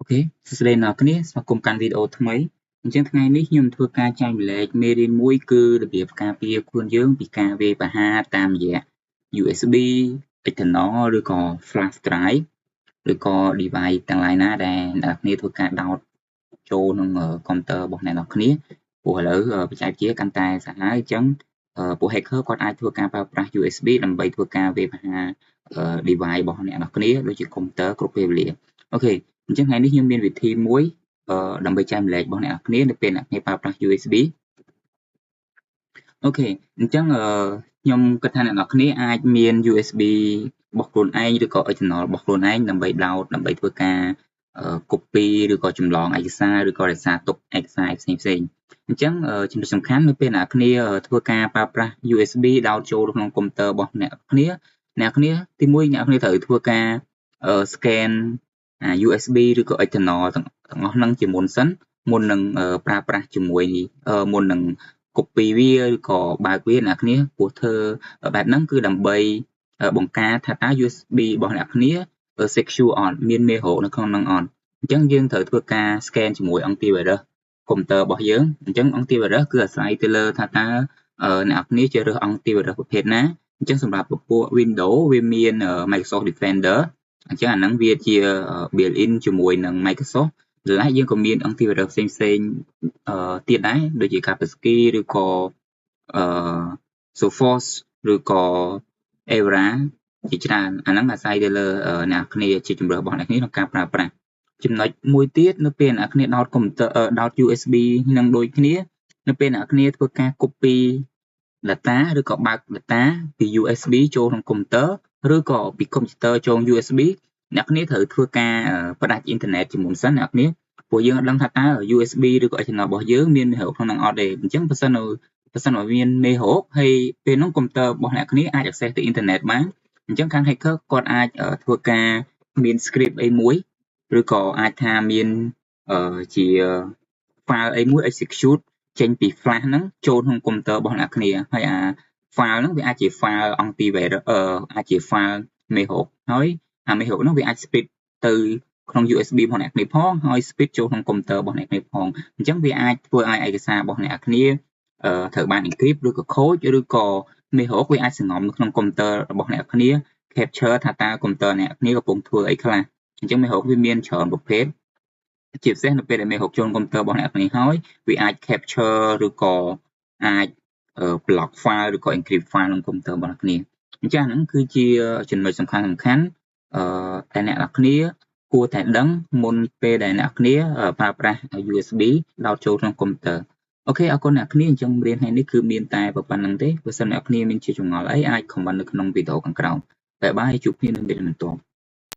Ok,សួស្តីអ្នកគ្នាស្វាគមន៍កាន់វីដេអូថ្មីអញ្ចឹងថ្ងៃនេះខ្ញុំធ្វើការចែកម្លែកមេរៀនមួយគឺរបៀបការពារខ្លួនយើងពីការវាយប្រហារតាមរយៈ USB external ឬក៏ flash drive ឬក៏ device ទាំងឡាយណាដែលអ្នកគ្នាធ្វើការដោតចូលក្នុងកុំព្យូទ័ររបស់អ្នកគ្នាព្រោះឥឡូវបច្ចេកវិទ្យាកាន់តែសាហាវអញ្ចឹងពួក hacker គាត់អាចធ្វើការប្រើប្រាស់ USB ដើម្បីធ្វើការវាយប្រហារ device របស់អ្នកគ្នាដូចជាកុំព្យូទ័រគ្រប់ពេលវេលាអូខេអញ្ចឹងថ្ងៃនេះខ្ញុំមានវិធីមួយដើម្បីចែកម្លែករបស់អ្នកគ្នានៅពេលអ្នកគ្នាប្រើប្រាស់ USB អូខេអញ្ចឹងខ្ញុំគិតថាអ្នកនរគ្នាអាចមាន USB របស់ខ្លួនឯងឬក៏ external របស់ខ្លួនឯងដើម្បី download ដើម្បីធ្វើការ copy ឬក៏ចម្លងឯកសារឬក៏រក្សាទុកឯកសារផ្សេងៗអញ្ចឹងចំណុចសំខាន់នៅពេលអ្នកគ្នាធ្វើការប្រើប្រាស់ USB ដោតចូលក្នុងកុំព្យូទ័ររបស់អ្នកគ្នាទីមួយអ្នកគ្នាត្រូវធ្វើការscan USB ឬក៏ external ទាំងអស់ហ្នឹងជាមុនសិនមុននឹងប្រើប្រាស់ជាមួយមុននឹង copy វាឬក៏បើកវាអ្នកគ្នាព្រោះធ្វើបែបហ្នឹងគឺដើម្បីបង្ការថាតើ USB របស់អ្នកគ្នា secure អត់មានមេរោគនៅក្នុងហ្នឹងអត់អញ្ចឹងយើងត្រូវធ្វើការ scan ជាមួយ antivirus កុំព្យូទ័ររបស់យើងអញ្ចឹង antivirus គឺអាស្រ័យទៅលើថាតើអ្នកគ្នាជ្រើសរើស antivirus ប្រភេទណាអញ្ចឹងសម្រាប់ពពួក Windows វាមាន Microsoft Defender អញ្ចឹងអាហ្នឹងវាជា built-in ជាមួយនឹង Microsoft ដែលយើងក៏មាន antivirus ផ្សេងទៀតដែរដូចជា Kaspersky ឬក៏Sophos ឬក៏ Avira ជាច្រើនអាហ្នឹងអាស្រ័យទៅលើអ្នកគ្នាជាជំរើសរបស់អ្នកគ្នាក្នុងការប្រើប្រាស់ចំណុចមួយទៀតនៅពេលអ្នកគ្នាដោតកុំព្យូទ័រដោត USB នឹងដូចគ្នានៅពេលអ្នកគ្នាធ្វើការ copy data ឬក៏បើក data ពី USB ចូលក្នុងកុំព្យូទ័រឬក៏ពីកុំព្យូទ័រចូល USB អ្នកគ្នាត្រូវធ្វើការផ្ដាច់អ៊ីនធឺណិតជាមុនសិនអ្នកគ្នាព្រោះយើងអត់ដឹងថាតើ USB ឬក៏ external របស់យើងមានមេរោគក្នុងហ្នឹងអត់ទេអញ្ចឹងបើសិនបើមានមេរោគហើយពេលហ្នឹងកុំព្យូទ័ររបស់អ្នកគ្នាអាច access ទៅអ៊ីនធឺណិតបានអញ្ចឹងខាង hacker គាត់អាចធ្វើការមាន script អីមួយឬក៏អាចថាមានជា file អីមួយ execute ចេញពី flash ហ្នឹងចូលក្នុងកុំព្យូទ័ររបស់អ្នកគ្នាហើយអា file ហ្នឹងវាអាចជា file antivirus អាចជា file មេរោគហើយអាមេរោគហ្នឹងវាអាច split ទៅក្នុង USB របស់អ្នកគ្នាផងហើយ split ចូលក្នុងកុំព្យូទ័ររបស់អ្នកគ្នាផងអញ្ចឹងវាអាចធ្វើឲ្យឯកសាររបស់អ្នកគ្នាត្រូវបាន encrypt ឬក៏ខូចឬក៏មេរោគវាអាចសង្ងំនៅក្នុងកុំព្យូទ័ររបស់អ្នកគ្នា capture ថាតើកុំព្យូទ័រអ្នកគ្នាកំពុងធ្វើអីខ្លះអញ្ចឹងមេរោគវាមានច្រើនប្រភេទជាពិសេសនៅពេលដែលមេរោគចូលកុំព្យូទ័ររបស់អ្នកគ្នាហើយវាអាច capture ឬក៏អាច block file ឬក៏ encrypt file ក្នុងកុំព្យូទ័ររបស់អ្នកគ្នាអញ្ចឹងហ្នឹងគឺជាចំណុចសំខាន់តែអ្នកនរគ្នាគួរតែដឹងមុនពេលដែលអ្នកគ្នាប្រើប្រាស់ USB ដោតចូលក្នុងកុំព្យូទ័រអូខេអរគុណអ្នកគ្នាអញ្ចឹងរៀនថ្ងៃនេះគឺមានតែប៉ុណ្្នឹងទេបើសិនអ្នកគ្នាមានជាចម្ងល់អីអាច comment នៅក្នុងវីដេអូខាងក្រោមបាយបាយជួបគ្នានៅវីដេអូបន្ទាប់